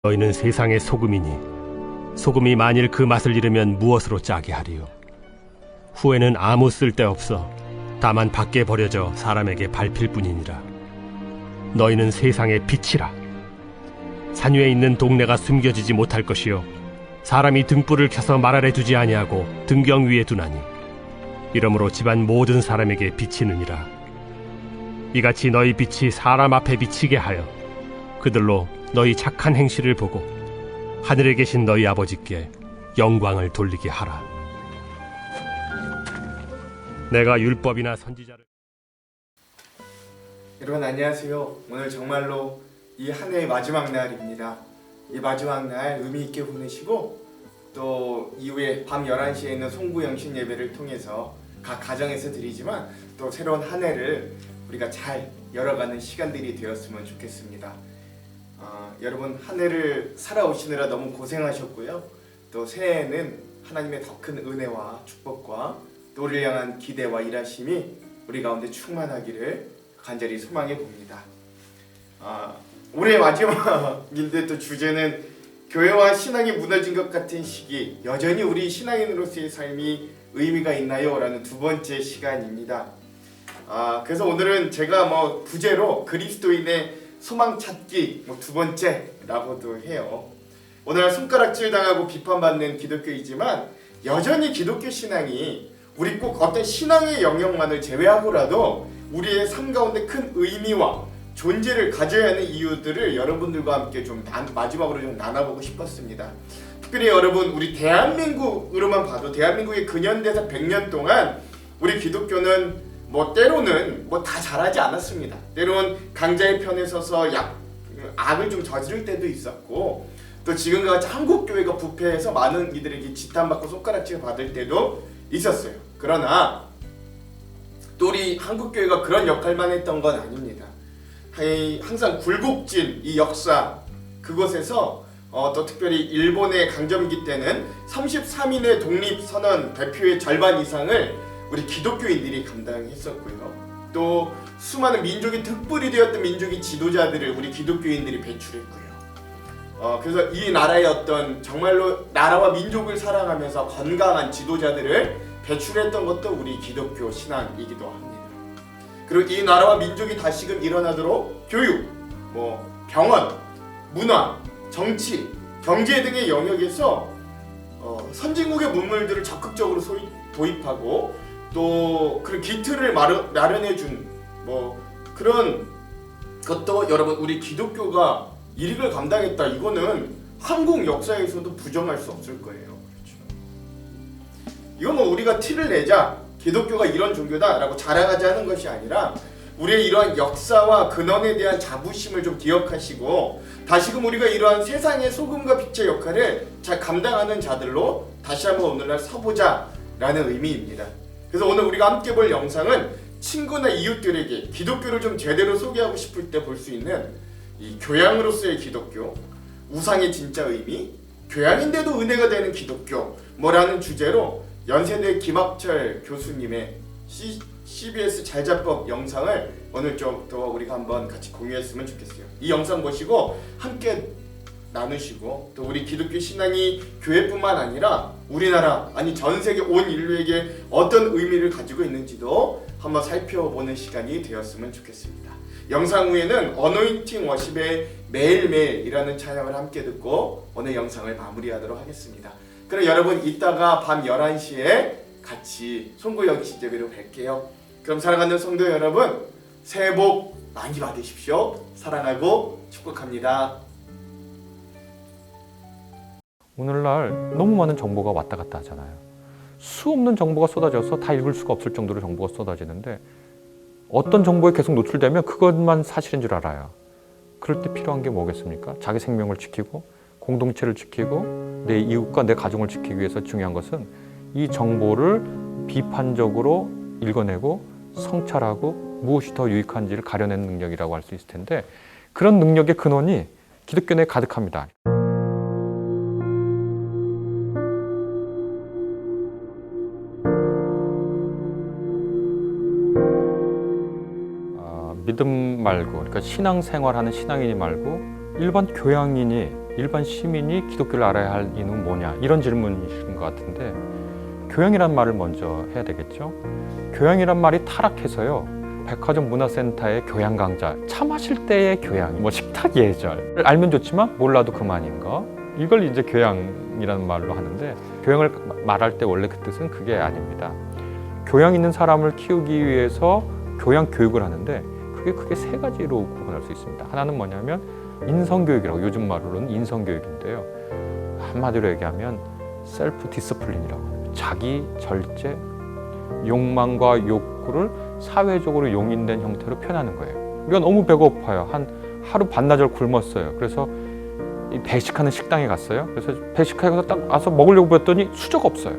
너희는 세상의 소금이니 소금이 만일 그 맛을 잃으면 무엇으로 짜게 하리요? 후에는 아무 쓸데없어 다만 밖에 버려져 사람에게 밟힐 뿐이니라. 너희는 세상의 빛이라. 산 위에 있는 동네가 숨겨지지 못할 것이요 사람이 등불을 켜서 말 아래 두지 아니하고 등경 위에 두나니 이러므로 집안 모든 사람에게 비치느니라. 이같이 너희 빛이 사람 앞에 비치게 하여 그들로 너희 착한 행실을 보고 하늘에 계신 너희 아버지께 영광을 돌리게 하라. 내가 율법이나 선지자를 여러분 안녕하세요. 오늘 정말로 이 한 해의 마지막 날입니다. 이 마지막 날 의미 있게 보내시고 또 이후에 밤 11시에 있는 송구 영신 예배를 통해서 각 가정에서 드리지만 또 새로운 한 해를 우리가 잘 열어가는 시간들이 되었으면 좋겠습니다. 여러분 한 해를 살아오시느라 너무 고생하셨고요. 또 새해에는 하나님의 더 큰 은혜와 축복과 또 우리를 향한 기대와 일하심이 우리 가운데 충만하기를 간절히 소망해 봅니다. 올해 마지막인데 또 주제는 교회와 신앙이 무너진 것 같은 시기, 여전히 우리 신앙인으로서의 삶이 의미가 있나요? 라는 두 번째 시간입니다. 그래서 오늘은 제가 부제로 그리스도인의 소망 찾기 두 번째라고도 해요. 오늘날 손가락질 당하고 비판받는 기독교이지만 여전히 기독교 신앙이 우리 꼭 어떤 신앙의 영역만을 제외하고라도 우리의 삶 가운데 큰 의미와 존재를 가져야 하는 이유들을 여러분들과 함께 좀 마지막으로 좀 나눠보고 싶었습니다. 특별히 여러분 우리 대한민국으로만 봐도 대한민국의 근현대사 100년 동안 우리 기독교는 때로는 다 잘하지 않았습니다. 때로는 강자의 편에 서서 악을 좀 저지를 때도 있었고 또 지금과 같이 한국교회가 부패해서 많은 이들에게 지탄받고 손가락질 받을 때도 있었어요. 그러나 또 우리 한국교회가 그런 역할만 했던 건 아닙니다. 항상 굴곡진 이 역사 그곳에서 또 특별히 일본의 강점기 때는 33인의 독립선언 대표의 절반 이상을 우리 기독교인들이 감당했었고요. 또 수많은 민족이 특불이 되었던 민족의 지도자들을 우리 기독교인들이 배출했고요. 그래서 이 나라의 어떤 정말로 나라와 민족을 사랑하면서 건강한 지도자들을 배출했던 것도 우리 기독교 신앙이기도 합니다. 그리고 이 나라와 민족이 다시금 일어나도록 교육, 병원, 문화, 정치, 경제 등의 영역에서 선진국의 문물들을 적극적으로 도입하고 또 그런 기틀을 마련해준 그런 것도 여러분 우리 기독교가 일익을 감당했다. 이거는 한국 역사에서도 부정할 수 없을 거예요. 그렇죠? 이건 우리가 티를 내자 기독교가 이런 종교다라고 자랑하지 않은 것이 아니라 우리의 이러한 역사와 근원에 대한 자부심을 좀 기억하시고 다시금 우리가 이러한 세상의 소금과 빛의 역할을 잘 감당하는 자들로 다시 한번 오늘날 서보자라는 의미입니다. 그래서 오늘 우리가 함께 볼 영상은 친구나 이웃들에게 기독교를 좀 제대로 소개하고 싶을 때 볼 수 있는 이 교양으로서의 기독교, 우상의 진짜 의미, 교양인데도 은혜가 되는 기독교 라는 주제로 연세대 김학철 교수님의 CBS 잘자법 영상을 오늘 좀 더 우리가 한번 같이 공유했으면 좋겠어요. 이 영상 보시고 함께 나누시고 또 우리 기독교 신앙이 교회뿐만 아니라 우리나라 아니 전 세계 온 인류에게 어떤 의미를 가지고 있는지도 한번 살펴보는 시간이 되었으면 좋겠습니다. 영상 후에는 어노인팅 워십의 매일매일이라는 찬양을 함께 듣고 오늘 영상을 마무리하도록 하겠습니다. 그럼 여러분 이따가 밤 11시에 같이 송구 영신 예배로 뵐게요. 그럼 사랑하는 성도 여러분 새해 복 많이 받으십시오. 사랑하고 축복합니다. 오늘날 너무 많은 정보가 왔다 갔다 하잖아요. 수없는 정보가 쏟아져서 다 읽을 수가 없을 정도로 정보가 쏟아지는데 어떤 정보에 계속 노출되면 그것만 사실인 줄 알아요. 그럴 때 필요한 게 뭐겠습니까? 자기 생명을 지키고 공동체를 지키고 내 이웃과 내 가정을 지키기 위해서 중요한 것은 이 정보를 비판적으로 읽어내고 성찰하고 무엇이 더 유익한지를 가려내는 능력이라고 할 수 있을 텐데 그런 능력의 근원이 기독교 내에 가득합니다. 믿음 말고, 그러니까 신앙생활하는 신앙인이 말고 일반 교양인이 일반 시민이 기독교를 알아야 할 이유는 뭐냐 이런 질문이신 것 같은데 교양이란 말을 먼저 해야 되겠죠. 교양이란 말이 타락해서요. 백화점 문화센터의 교양 강좌, 차 마실 때의 교양, 뭐 식탁 예절 알면 좋지만 몰라도 그만인 거 이걸 이제 교양이라는 말로 하는데 교양을 말할 때 원래 그 뜻은 그게 아닙니다. 교양 있는 사람을 키우기 위해서 교양 교육을 하는데 그게 크게 세 가지로 구분할 수 있습니다. 하나는 뭐냐면 인성교육이라고 요즘 말로는 인성교육인데요. 한마디로 얘기하면 셀프 디스플린이라고 합니다. 자기 절제, 욕망과 욕구를 사회적으로 용인된 형태로 표현하는 거예요. 우리가 너무 배고파요. 한 하루 반나절 굶었어요. 그래서 배식하는 식당에 갔어요. 그래서 배식하고 딱 와서 먹으려고 봤더니 수저가 없어요.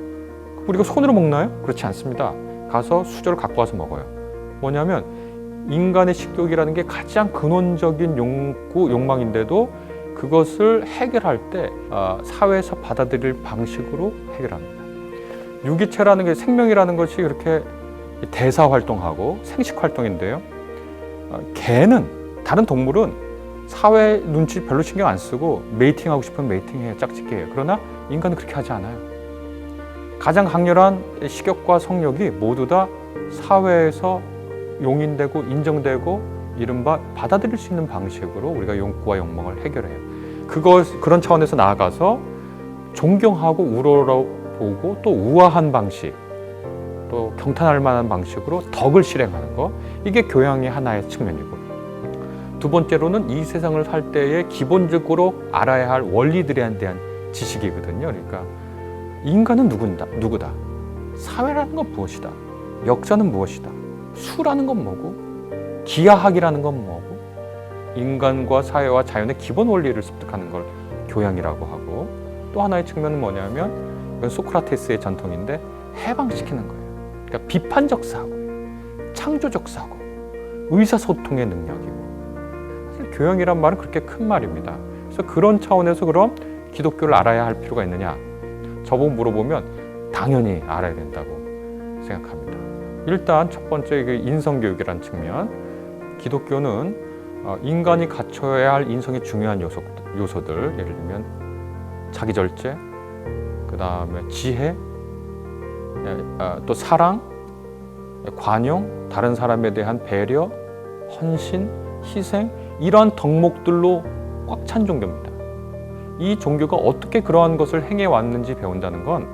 우리가 손으로 먹나요? 그렇지 않습니다. 가서 수저를 갖고 와서 먹어요. 뭐냐면 인간의 식욕이라는 게 가장 근원적인 욕구, 욕망인데도 그것을 해결할 때 사회에서 받아들일 방식으로 해결합니다. 유기체라는 게 생명이라는 것이 그렇게 대사활동하고 생식활동인데요. 개는 다른 동물은 사회 눈치 별로 신경 안 쓰고 메이팅하고 싶으면 메이팅해요. 짝짓기해요. 그러나 인간은 그렇게 하지 않아요. 가장 강렬한 식욕과 성욕이 모두 다 사회에서 용인되고 인정되고 이른바 받아들일 수 있는 방식으로 우리가 욕구와 욕망을 해결해요. 그런 차원에서 나아가서 존경하고 우러러보고 또 우아한 방식, 또 경탄할 만한 방식으로 덕을 실행하는 거, 이게 교양의 하나의 측면이고, 두 번째로는 이 세상을 살 때에 기본적으로 알아야 할 원리들에 대한 지식이거든요. 그러니까 인간은 누구다? 사회라는 건 무엇이다? 역사는 무엇이다? 수라는 건 뭐고? 기하학이라는 건 뭐고? 인간과 사회와 자연의 기본 원리를 습득하는 걸 교양이라고 하고, 또 하나의 측면은 뭐냐면 이건 소크라테스의 전통인데 해방시키는 거예요. 그러니까 비판적 사고, 창조적 사고, 의사소통의 능력이고, 사실 교양이란 말은 그렇게 큰 말입니다. 그래서 그런 차원에서 그럼 기독교를 알아야 할 필요가 있느냐? 저보고 물어보면 당연히 알아야 된다고 생각합니다. 일단 첫 번째 인성교육이라는 측면, 기독교는 인간이 갖춰야 할 인성의 중요한 요소들, 예를 들면 자기절제, 그 다음에 지혜, 또 사랑, 관용, 다른 사람에 대한 배려, 헌신, 희생, 이러한 덕목들로 꽉 찬 종교입니다. 이 종교가 어떻게 그러한 것을 행해왔는지 배운다는 건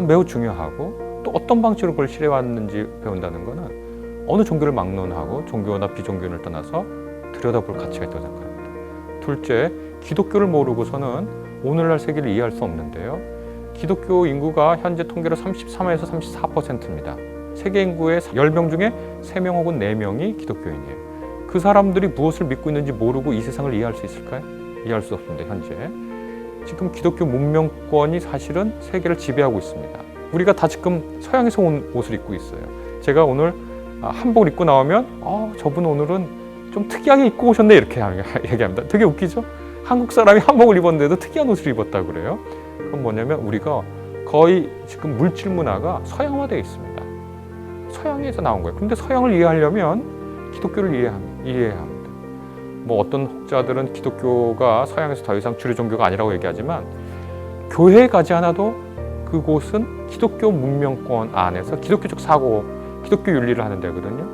매우 중요하고, 또 어떤 방식으로 그걸 실해왔는지 배운다는 것은 어느 종교를 막론하고 종교나 비종교를 떠나서 들여다볼 가치가 있다고 생각합니다. 둘째, 기독교를 모르고서는 오늘날 세계를 이해할 수 없는데요. 기독교 인구가 현재 통계로 33에서 34%입니다. 세계 인구의 10명 중에 3명 혹은 4명이 기독교인이에요. 그 사람들이 무엇을 믿고 있는지 모르고 이 세상을 이해할 수 있을까요? 이해할 수 없습니다. 현재. 지금 기독교 문명권이 사실은 세계를 지배하고 있습니다. 우리가 다 지금 서양에서 온 옷을 입고 있어요. 제가 오늘 한복을 입고 나오면 저분 오늘은 좀 특이하게 입고 오셨네 이렇게 얘기합니다. 되게 웃기죠? 한국 사람이 한복을 입었는데도 특이한 옷을 입었다고 그래요. 그건 뭐냐면 우리가 거의 지금 물질 문화가 서양화되어 있습니다. 서양에서 나온 거예요. 그런데 서양을 이해하려면 기독교를 이해해야 합니다. 뭐 어떤 학자들은 기독교가 서양에서 더 이상 주류 종교가 아니라고 얘기하지만, 교회에 가지 않아도 그곳은 기독교 문명권 안에서 기독교적 사고, 기독교 윤리를 하는 데거든요.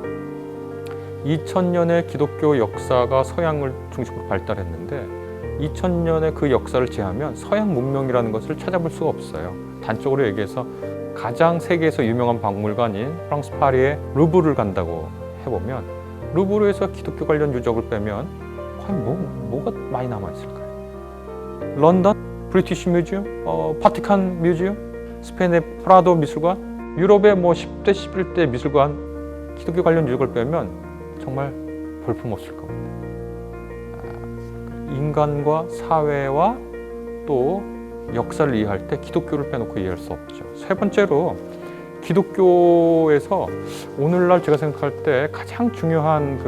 2000년의 기독교 역사가 서양을 중심으로 발달했는데 2000년의 그 역사를 제하면 서양 문명이라는 것을 찾아볼 수가 없어요. 단적으로 얘기해서 가장 세계에서 유명한 박물관인 프랑스 파리의 루브르를 간다고 해보면, 루브르에서 기독교 관련 유적을 빼면 과연 뭐가 많이 남아있을까요? 런던 브리티시 뮤지엄, 바티칸 뮤지엄, 스페인의 프라도 미술관, 유럽의 10대, 11대 미술관, 기독교 관련 유적을 빼면 정말 볼품없을 겁니다. 인간과 사회와 또 역사를 이해할 때 기독교를 빼놓고 이해할 수 없죠. 세 번째로, 기독교에서 오늘날 제가 생각할 때 가장 중요한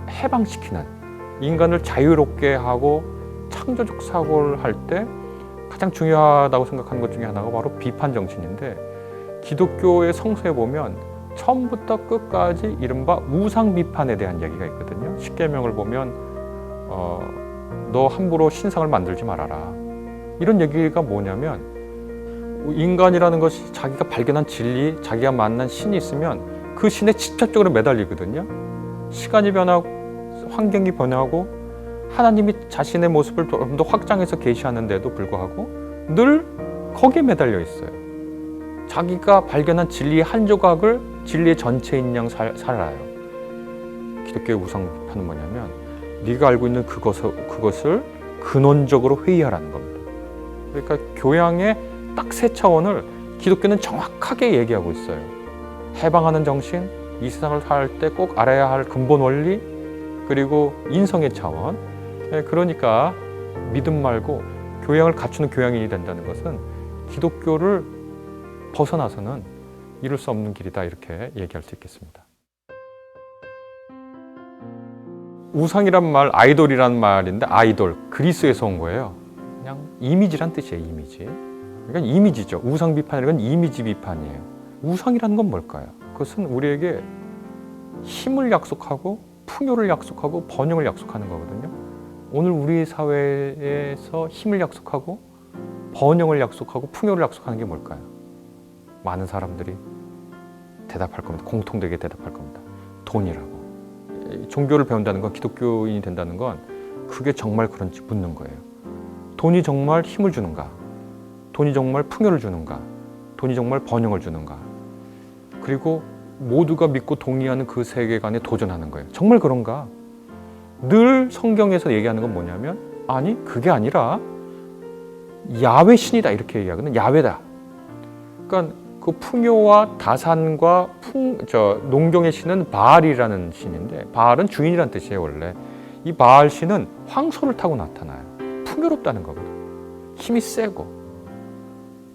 해방시키는, 인간을 자유롭게 하고 창조적 사고를 할 때 가장 중요하다고 생각하는 것 중에 하나가 바로 비판 정신인데, 기독교의 성서에 보면 처음부터 끝까지 이른바 우상 비판에 대한 얘기가 있거든요. 십계명을 보면 너 함부로 신상을 만들지 말아라. 이런 얘기가 뭐냐면 인간이라는 것이 자기가 발견한 진리, 자기가 만난 신이 있으면 그 신에 직접적으로 매달리거든요. 시간이 변하고 환경이 변하고 하나님이 자신의 모습을 좀 더 확장해서 계시하는데도 불구하고 늘 거기에 매달려 있어요. 자기가 발견한 진리의 한 조각을 진리의 전체인 양 살아요. 기독교의 우상 비판은 뭐냐면 네가 알고 있는 그것을 근원적으로 회의하라는 겁니다. 그러니까 교양의 딱 세 차원을 기독교는 정확하게 얘기하고 있어요. 해방하는 정신, 이 세상을 살 때 꼭 알아야 할 근본 원리, 그리고 인성의 차원. 그러니까 믿음 말고 교양을 갖추는 교양인이 된다는 것은 기독교를 벗어나서는 이룰 수 없는 길이다, 이렇게 얘기할 수 있겠습니다. 우상이란 말, 아이돌이란 말인데 아이돌, 그리스에서 온 거예요. 그냥 이미지란 뜻이에요, 이미지. 그러니까 이미지죠. 우상 비판이란 건 이미지 비판이에요. 우상이라는 건 뭘까요? 그것은 우리에게 힘을 약속하고 풍요를 약속하고 번영을 약속하는 거거든요. 오늘 우리 사회에서 힘을 약속하고 번영을 약속하고 풍요를 약속하는 게 뭘까요? 많은 사람들이 대답할 겁니다. 공통되게 대답할 겁니다. 돈이라고. 종교를 배운다는 건, 기독교인이 된다는 건 그게 정말 그런지 묻는 거예요. 돈이 정말 힘을 주는가? 돈이 정말 풍요를 주는가? 돈이 정말 번영을 주는가? 그리고 모두가 믿고 동의하는 그 세계관에 도전하는 거예요. 정말 그런가? 늘 성경에서 얘기하는 건 뭐냐면, 아니 그게 아니라 야훼 신이다, 이렇게 얘기하거든요. 야훼다. 그러니까 그 풍요와 다산과 농경의 신은 바알이라는 신인데, 바알은 주인이라는 뜻이에요. 원래 이 바알 신은 황소를 타고 나타나요. 풍요롭다는 거거든요. 힘이 세고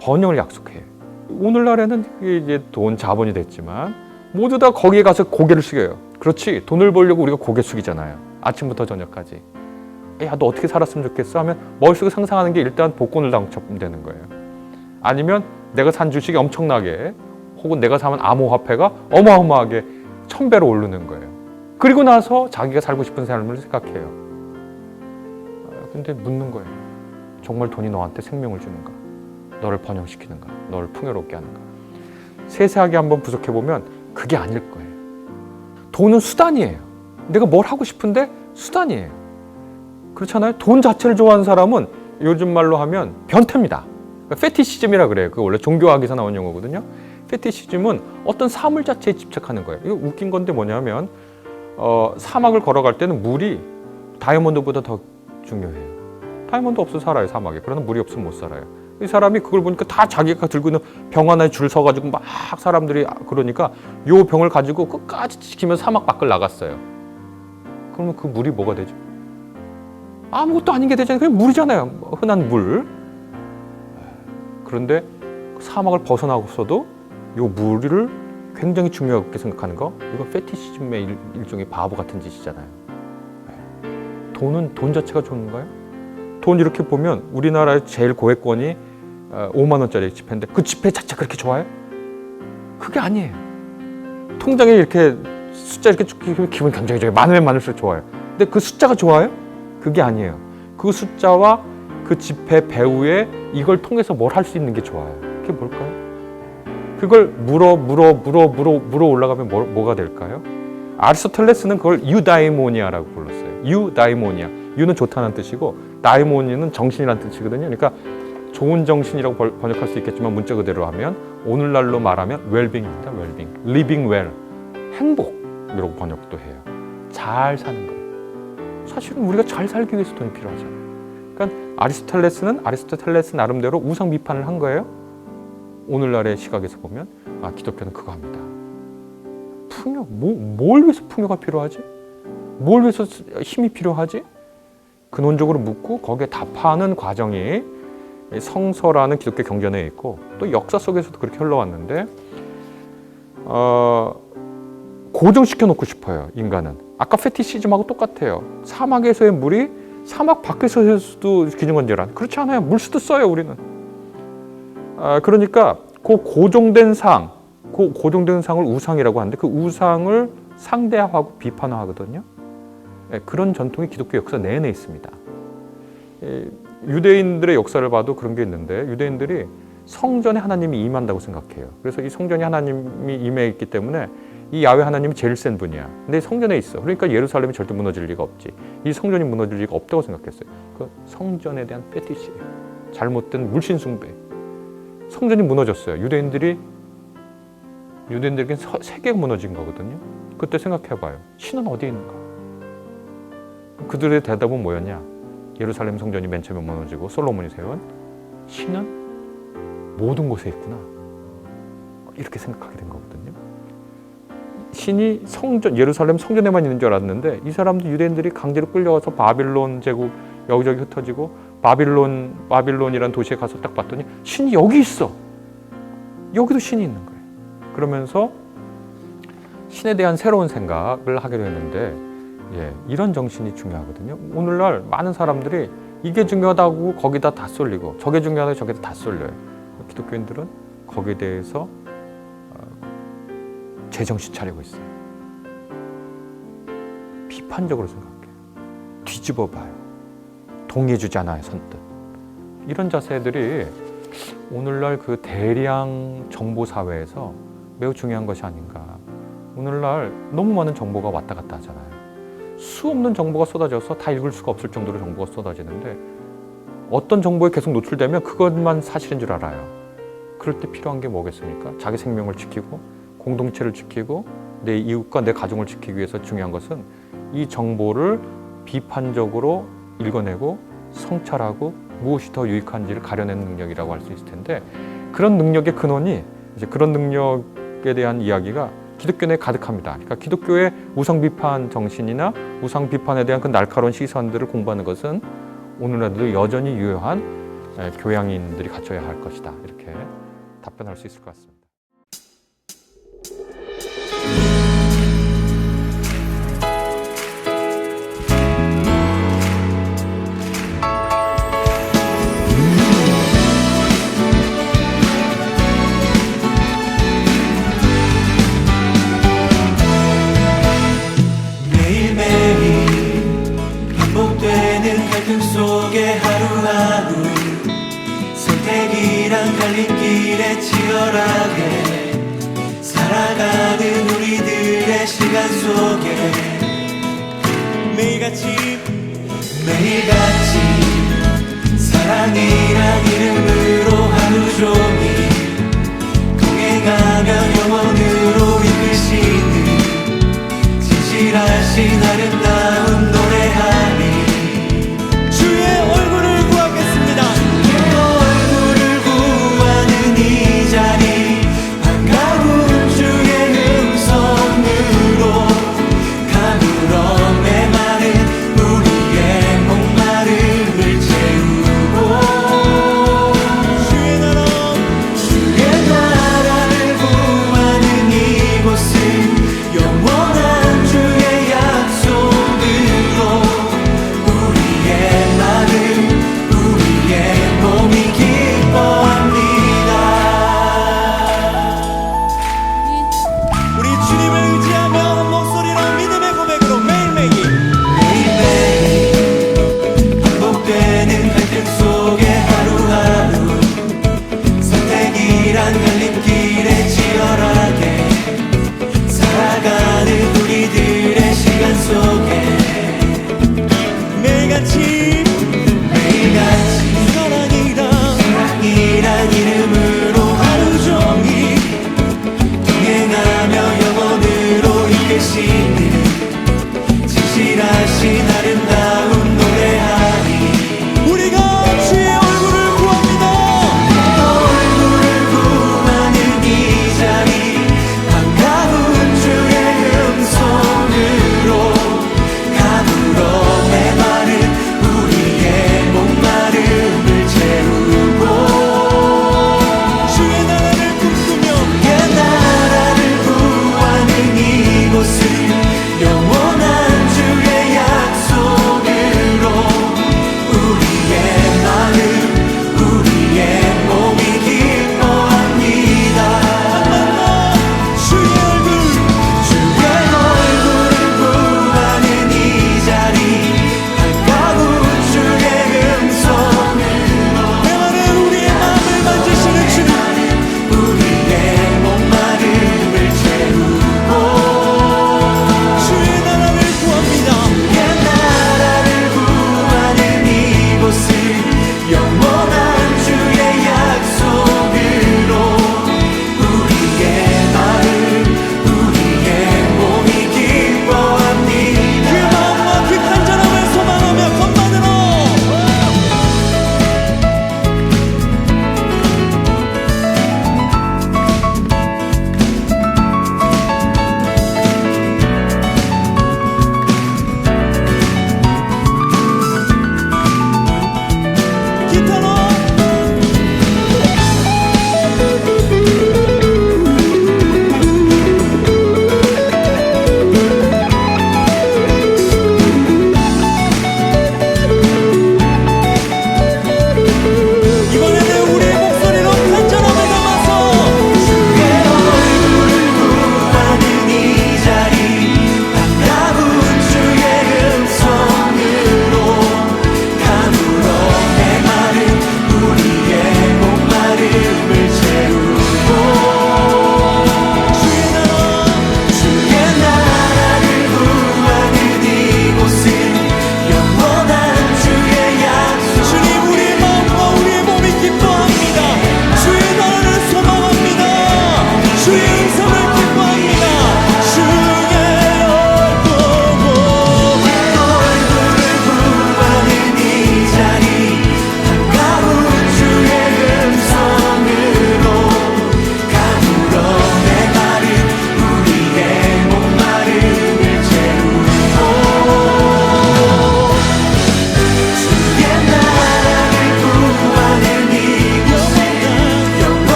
번영을 약속해요. 오늘날에는 이제 돈, 자본이 됐지만 모두 다 거기에 가서 고개를 숙여요. 그렇지, 돈을 벌려고 우리가 고개 숙이잖아요. 아침부터 저녁까지. 야, 너 어떻게 살았으면 좋겠어? 하면 머릿속에 상상하는 게 일단 복권을 당첨되는 거예요. 아니면 내가 산 주식이 엄청나게, 혹은 내가 사면 암호화폐가 어마어마하게 1000배로 오르는 거예요. 그리고 나서 자기가 살고 싶은 삶을 생각해요. 근데 묻는 거예요. 정말 돈이 너한테 생명을 주는가? 너를 번영시키는가? 너를 풍요롭게 하는가? 세세하게 한번 분석해보면 그게 아닐 거예요. 돈은 수단이에요. 내가 뭘 하고 싶은데 수단이에요. 그렇잖아요? 돈 자체를 좋아하는 사람은 요즘 말로 하면 변태입니다. 페티시즘이라 그래요. 그거 원래 종교학에서 나온 용어거든요. 페티시즘은 어떤 사물 자체에 집착하는 거예요. 이거 웃긴 건데 뭐냐면 사막을 걸어갈 때는 물이 다이아몬드보다 더 중요해요. 다이아몬드 없으면 살아요, 사막에. 그러나 물이 없으면 못 살아요. 이 사람이 그걸 보니까 다 자기가 들고 있는 병 하나에 줄 서가지고 막 사람들이 그러니까 요 병을 가지고 끝까지 지키면서 사막 밖을 나갔어요. 그러면 그 물이 뭐가 되죠? 아무것도 아닌 게 되잖아요. 그냥 물이잖아요. 흔한 물. 그런데 사막을 벗어나고서도 요 물을 굉장히 중요하게 생각하는 거, 이거 페티시즘의 일종의 바보 같은 짓이잖아요. 돈은 돈 자체가 좋은가요? 돈 이렇게 보면 우리나라의 제일 고액권이 5만 원짜리 지폐인데 그 지폐 자체가 그렇게 좋아요? 그게 아니에요. 통장에 이렇게 숫자 이렇게 쭉 기분 굉장히 좋아요. 많으면 많을수록 좋아요. 근데 그 숫자가 좋아요? 그게 아니에요. 그 숫자와 그 지폐 배후에 이걸 통해서 뭘 할 수 있는 게 좋아요. 그게 뭘까요? 그걸 물어 올라가면 뭐가 될까요? 아리스토텔레스는 그걸 유다이모니아라고 불렀어요. 유다이모니아. 유는 좋다는 뜻이고 다이모니아는 정신이라는 뜻이거든요. 그러니까 좋은 정신이라고 번역할 수 있겠지만 문자 그대로 하면 오늘날로 말하면 웰빙입니다. 웰빙. living well. 행복이라고 번역도 해요. 잘 사는 거예요. 사실은 우리가 잘 살기 위해서 돈이 필요하잖아요. 그러니까 아리스토텔레스 나름대로 우상 비판을 한 거예요. 오늘날의 시각에서 보면 기독교는 그거 합니다. 풍요, 뭘 위해서 풍요가 필요하지? 뭘 위해서 힘이 필요하지? 근원적으로 묻고 거기에 답하는 과정이 성서라는 기독교 경전에 있고 또 역사 속에서도 그렇게 흘러왔는데 고정시켜 놓고 싶어요. 인간은. 아까 페티시즘하고 똑같아요. 사막에서의 물이 사막 밖에서도 기능건재란. 그렇지 않아요. 물수도 써요, 우리는. 그러니까 그 고정된 상, 그 고정된 상을 우상이라고 하는데 그 우상을 상대하고 비판하거든요. 그런 전통이 기독교 역사 내내 있습니다. 유대인들의 역사를 봐도 그런 게 있는데 유대인들이 성전에 하나님이 임한다고 생각해요. 그래서 이 성전에 하나님이 임해 있기 때문에 이 야훼 하나님이 제일 센 분이야. 근데 성전에 있어. 그러니까 예루살렘이 절대 무너질 리가 없지. 이 성전이 무너질 리가 없다고 생각했어요. 그 성전에 대한 페티시예요. 잘못된 물신 숭배. 성전이 무너졌어요. 유대인들에겐 세계가 무너진 거거든요. 그때 생각해봐요. 신은 어디에 있는가? 그들의 대답은 뭐였냐? 예루살렘 성전이 맨 처음에 무너지고 솔로몬이 세운 신은 모든 곳에 있구나. 이렇게 생각하게 된 거거든요. 신이 예루살렘 성전에만 있는 줄 알았는데 이 사람도 유대인들이 강제로 끌려와서 바빌론 제국 여기저기 흩어지고 바빌론이라는 도시에 가서 딱 봤더니 신이 여기 있어. 여기도 신이 있는 거예요. 그러면서 신에 대한 새로운 생각을 하게 됐는데 이런 정신이 중요하거든요. 오늘날 많은 사람들이 이게 중요하다고 거기다 다 쏠리고 저게 중요하다고 저기다 다 쏠려요. 기독교인들은 거기에 대해서 제정신 차리고 있어요. 비판적으로 생각해요. 뒤집어봐요. 동의해주지 않아요, 선뜻. 이런 자세들이 오늘날 그 대량 정보 사회에서 매우 중요한 것이 아닌가. 오늘날 너무 많은 정보가 왔다 갔다 하잖아요. 수없는 정보가 쏟아져서 다 읽을 수가 없을 정도로 정보가 쏟아지는데 어떤 정보에 계속 노출되면 그것만 사실인 줄 알아요. 그럴 때 필요한 게 뭐겠습니까? 자기 생명을 지키고 공동체를 지키고 내 이웃과 내 가정을 지키기 위해서 중요한 것은 이 정보를 비판적으로 읽어내고 성찰하고 무엇이 더 유익한지를 가려내는 능력이라고 할 수 있을 텐데 그런 능력의 근원이 이제 그런 능력에 대한 이야기가 기독교 내에 가득합니다. 그러니까 기독교의 우상 비판 정신이나 우상 비판에 대한 그 날카로운 시선들을 공부하는 것은 오늘날도 여전히 유효한 교양인들이 갖춰야 할 것이다. 이렇게 답변할 수 있을 것 같습니다. 속에 하루하루 선택이란 갈림길에 치열하게 살아가는 우리들의 시간 속에 매일같이 사랑이란 이름으로 하루 종일 동행하며 영원으로 이끄시는 진실하신 아름다운 노래하니 주의 얼굴을 구하겠습니다. 주의 얼굴을 구하는 이 자리 반가운 주의 음성으로 가물어 메마른 우리의 목마름을 채우고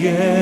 위에